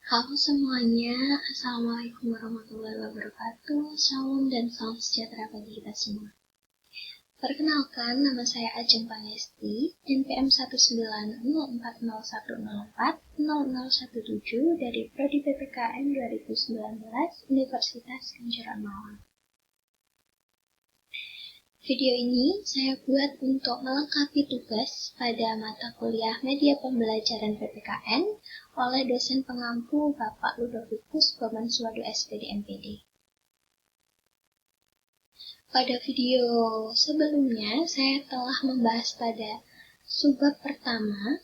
Halo semuanya, Assalamualaikum warahmatullahi wabarakatuh. Salam dan salam sejahtera bagi kita semua. Perkenalkan, nama saya Ajeng Pangesti, NPM 19040404017 dari Prodi PPKN 2019 Universitas Kenjeran Malang. Video ini saya buat untuk melengkapi tugas pada mata kuliah Media Pembelajaran PPKN oleh dosen pengampu Bapak Ludovicus Bamanswadu SPD MPD. Pada video sebelumnya, saya telah membahas pada subbab pertama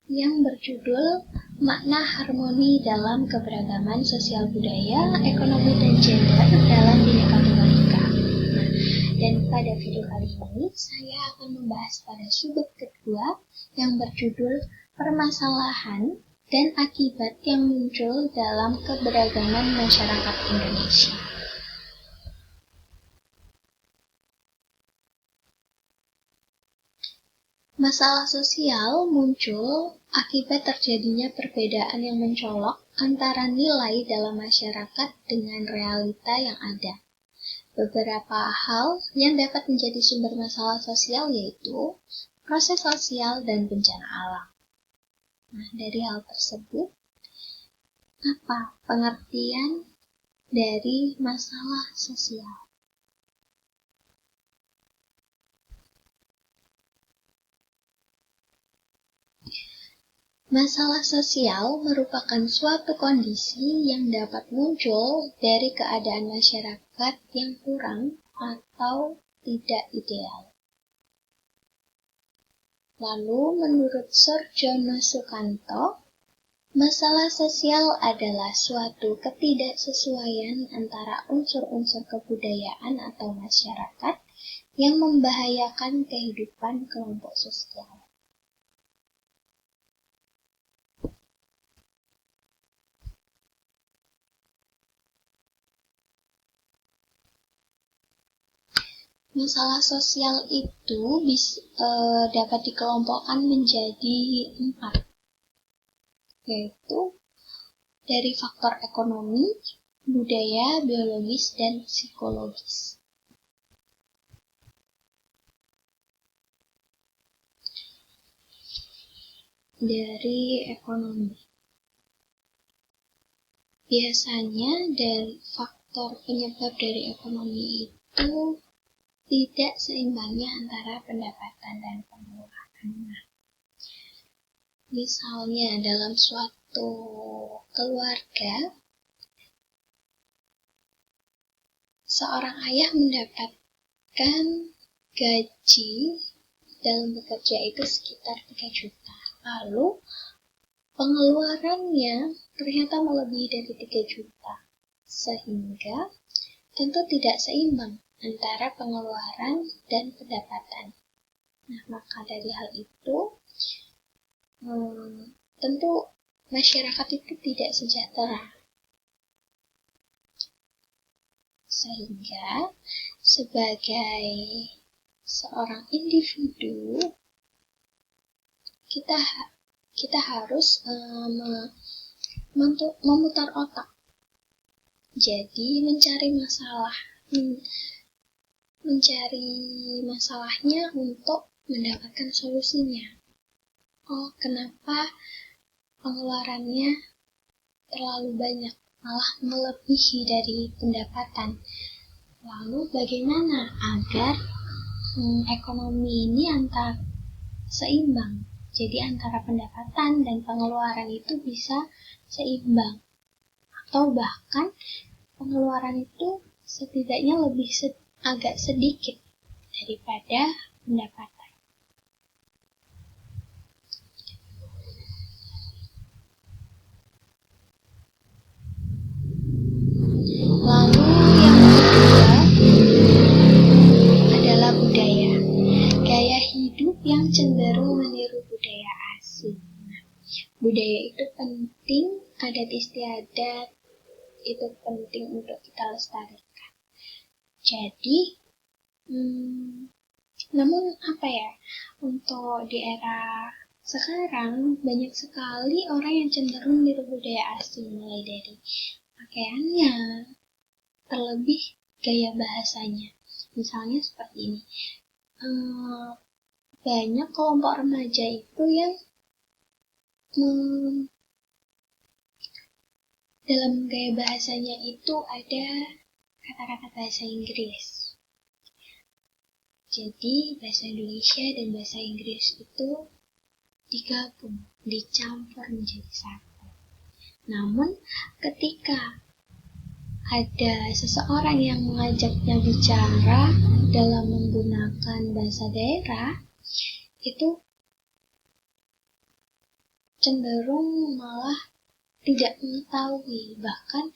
yang berjudul Makna Harmoni dalam Keberagaman Sosial Budaya, Ekonomi dan Gender dalam Bhinneka Tunggal Ika. Dan pada video kali ini saya akan membahas pada subbab kedua yang berjudul Permasalahan dan Akibat yang muncul dalam keberagaman masyarakat Indonesia. Masalah sosial muncul akibat terjadinya perbedaan yang mencolok antara nilai dalam masyarakat dengan realita yang ada. Beberapa hal yang dapat menjadi sumber masalah sosial yaitu proses sosial dan bencana alam. Nah, dari hal tersebut, apa pengertian dari masalah sosial? Masalah sosial merupakan suatu kondisi yang dapat muncul dari keadaan masyarakat yang kurang atau tidak ideal. Lalu, menurut Soerjono Sukanto, masalah sosial adalah suatu ketidaksesuaian antara unsur-unsur kebudayaan atau masyarakat yang membahayakan kehidupan kelompok sosial. Masalah sosial itu dapat dikelompokkan menjadi 4, yaitu dari faktor ekonomi, budaya, biologis, dan psikologis. Dari ekonomi, biasanya dari faktor penyebab dari ekonomi itu tidak seimbangnya antara pendapatan dan pengeluaran. Misalnya dalam suatu keluarga, seorang ayah mendapatkan gaji dalam bekerja itu sekitar 3 juta. Lalu pengeluarannya ternyata melebihi dari 3 juta. Sehingga tentu tidak seimbang antara pengeluaran dan pendapatan. Nah, maka dari hal itu, tentu masyarakat itu tidak sejahtera. Sehingga, sebagai seorang individu, kita harus memutar otak. Jadi, mencari masalahnya untuk mendapatkan solusinya. Oh, kenapa pengeluarannya terlalu banyak, malah melebihi dari pendapatan? Lalu bagaimana agar ekonomi ini seimbang? Jadi antara pendapatan dan pengeluaran itu bisa seimbang. Atau bahkan pengeluaran itu setidaknya agak sedikit daripada pendapatan. Lalu yang kedua adalah budaya. Gaya hidup yang cenderung meniru budaya asing. Budaya itu penting, adat istiadat itu penting untuk kita lestarikan. Jadi, Namun untuk di era sekarang banyak sekali orang yang cenderung niru budaya asing, mulai dari pakaiannya, terlebih gaya bahasanya. Misalnya seperti ini, banyak kelompok remaja itu yang dalam gaya bahasanya itu ada kata-kata bahasa Inggris. Jadi bahasa Indonesia dan bahasa Inggris itu digabung, dicampur menjadi satu. Namun ketika ada seseorang yang mengajaknya bicara dalam menggunakan bahasa daerah, itu cenderung malah tidak mengetahui, bahkan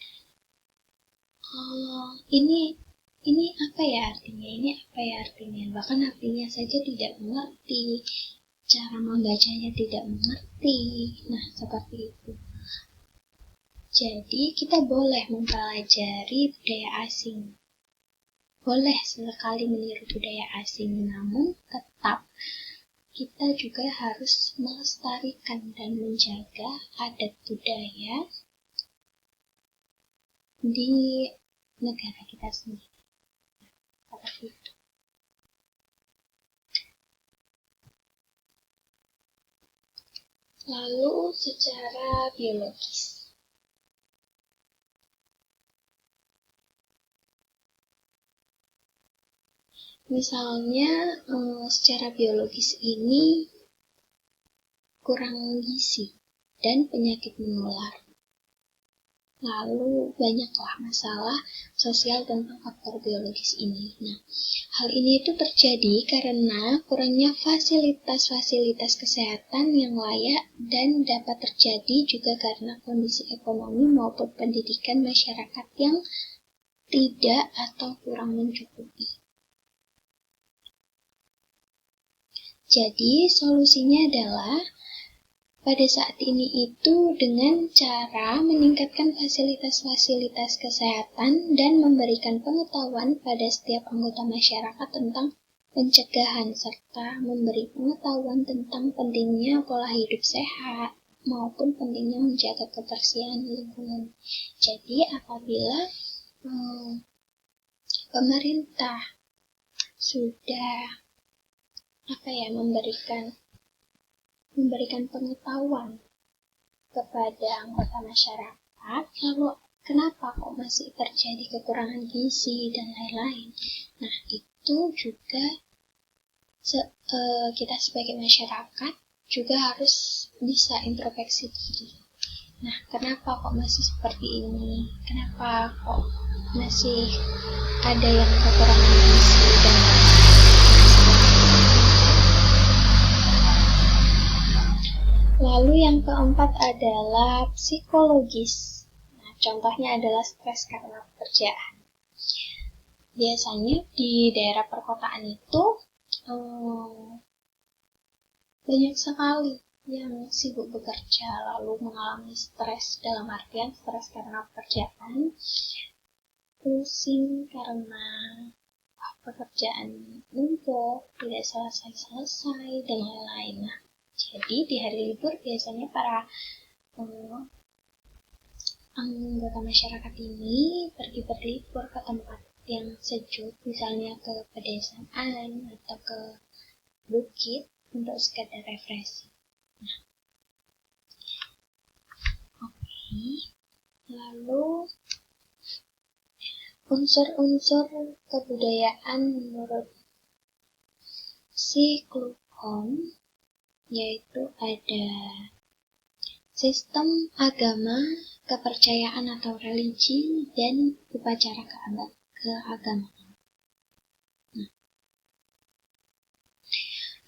ini apa ya artinya, bahkan artinya saja tidak mengerti, cara membacanya tidak mengerti. Nah, seperti itu. Jadi kita boleh mempelajari budaya asing, boleh sesekali meniru budaya asing, namun tetap kita juga harus melestarikan dan menjaga adat budaya di negara kita sendiri. Seperti itu. Lalu secara biologis. Misalnya secara biologis ini kurang gizi dan penyakit menular. Lalu banyaklah masalah sosial tentang faktor biologis ini. Nah, hal ini itu terjadi karena kurangnya fasilitas-fasilitas kesehatan yang layak dan dapat terjadi juga karena kondisi ekonomi maupun pendidikan masyarakat yang tidak atau kurang mencukupi. Jadi solusinya adalah pada saat ini itu dengan cara meningkatkan fasilitas-fasilitas kesehatan dan memberikan pengetahuan pada setiap anggota masyarakat tentang pencegahan serta memberi pengetahuan tentang pentingnya pola hidup sehat maupun pentingnya menjaga kebersihan lingkungan. Jadi apabila pemerintah sudah memberikan pengetahuan kepada anggota masyarakat, lalu kenapa kok masih terjadi kekurangan gizi dan lain-lain. Nah, itu juga kita sebagai masyarakat juga harus bisa introspeksi diri. Nah, kenapa kok masih seperti ini? Kenapa kok masih ada yang kekurangan gizi dan lain-lain? Lalu yang keempat adalah psikologis. Nah, contohnya adalah stres karena pekerjaan. Biasanya di daerah perkotaan itu banyak sekali yang sibuk bekerja lalu mengalami stres, dalam artian stres karena pekerjaan, pusing karena pekerjaan numpuk, tidak selesai-selesai, dan lain-lain. Nah, jadi di hari libur biasanya para anggota masyarakat ini pergi berlibur ke tempat yang sejuk, misalnya ke pedesaan atau ke bukit untuk sekedar refreshing. Nah, lalu unsur-unsur kebudayaan menurut si Kluckhohn yaitu ada sistem agama, kepercayaan atau religi, dan upacara keagamaan. Nah,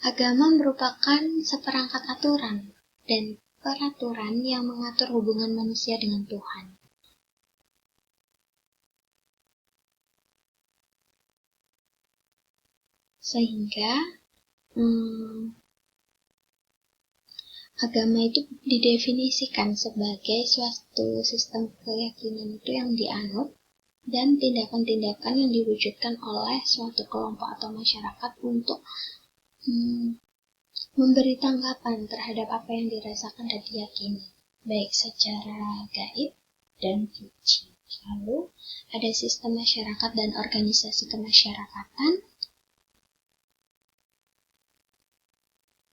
agama merupakan seperangkat aturan dan peraturan yang mengatur hubungan manusia dengan Tuhan. Sehingga agama itu didefinisikan sebagai suatu sistem keyakinan itu yang dianut dan tindakan-tindakan yang diwujudkan oleh suatu kelompok atau masyarakat untuk memberi tanggapan terhadap apa yang dirasakan dan diyakini, baik secara gaib dan suci. Lalu ada sistem masyarakat dan organisasi kemasyarakatan.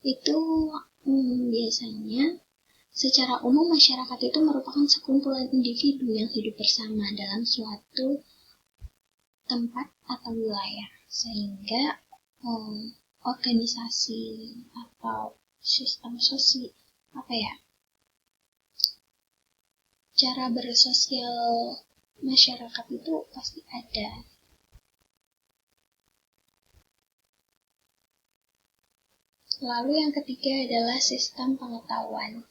Itu biasanya secara umum masyarakat itu merupakan sekumpulan individu yang hidup bersama dalam suatu tempat atau wilayah, sehingga organisasi atau sistem sosial cara bersosial masyarakat itu pasti ada. Lalu yang ketiga adalah sistem pengetahuan.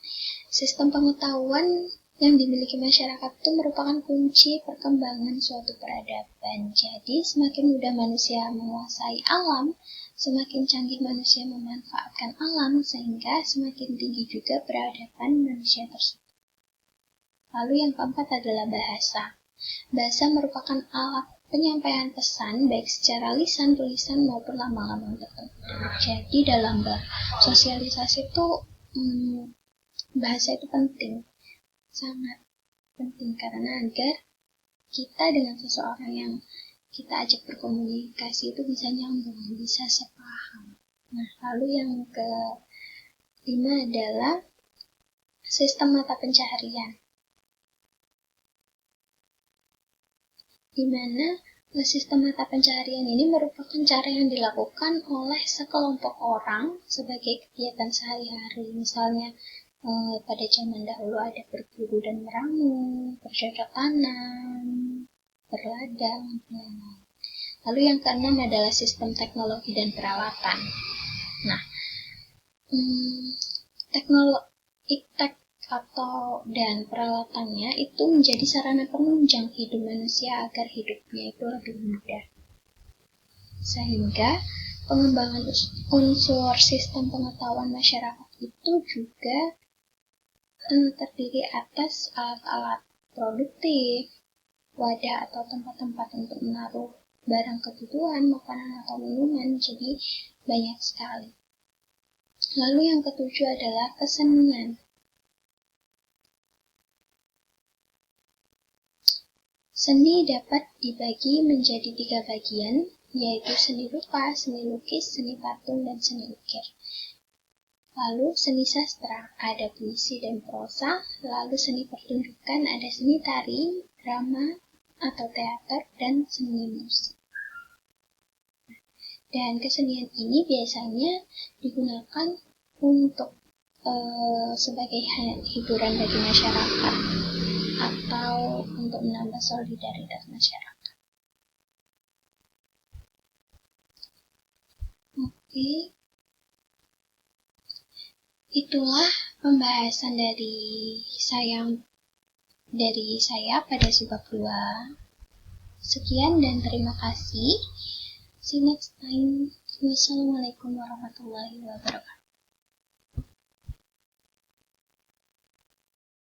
Sistem pengetahuan yang dimiliki masyarakat itu merupakan kunci perkembangan suatu peradaban. Jadi semakin mudah manusia menguasai alam, semakin canggih manusia memanfaatkan alam, sehingga semakin tinggi juga peradaban manusia tersebut. Lalu yang keempat adalah bahasa. Bahasa merupakan alat penyampaian pesan baik secara lisan, tulisan maupun lambang-lambang tertentu. Jadi dalam sosialisasi itu bahasa itu penting, sangat penting, karena agar kita dengan seseorang yang kita ajak berkomunikasi itu bisa nyambung, bisa sepaham. Nah, lalu yang kelima adalah sistem mata pencaharian, di mana sistem mata pencaharian ini merupakan cara yang dilakukan oleh sekelompok orang sebagai kegiatan sehari-hari. Misalnya pada zaman dahulu ada berburu dan meramu, bercocok tanam, berladang, dan lain-lain. Lalu yang keenam adalah sistem teknologi dan peralatan. Nah, teknologi dan peralatannya itu menjadi sarana penunjang hidup manusia agar hidupnya itu lebih mudah. Sehingga pengembangan unsur sistem pengetahuan masyarakat itu juga terdiri atas alat-alat produktif, wadah atau tempat-tempat untuk menaruh barang kebutuhan, makanan atau minuman, jadi banyak sekali. Lalu yang ketujuh adalah kesenian. Seni dapat dibagi menjadi 3 bagian, yaitu seni rupa, seni lukis, seni patung, dan seni ukir. Lalu seni sastra, ada puisi dan prosa. Lalu seni pertunjukan, ada seni tari, drama atau teater, dan seni musik. Dan kesenian ini biasanya digunakan untuk sebagai hiburan bagi masyarakat atau untuk menambah solidaritas masyarakat. Oke, itulah pembahasan dari saya pada sebab 2. Sekian dan terima kasih. See you next time. Wassalamualaikum warahmatullahi wabarakatuh.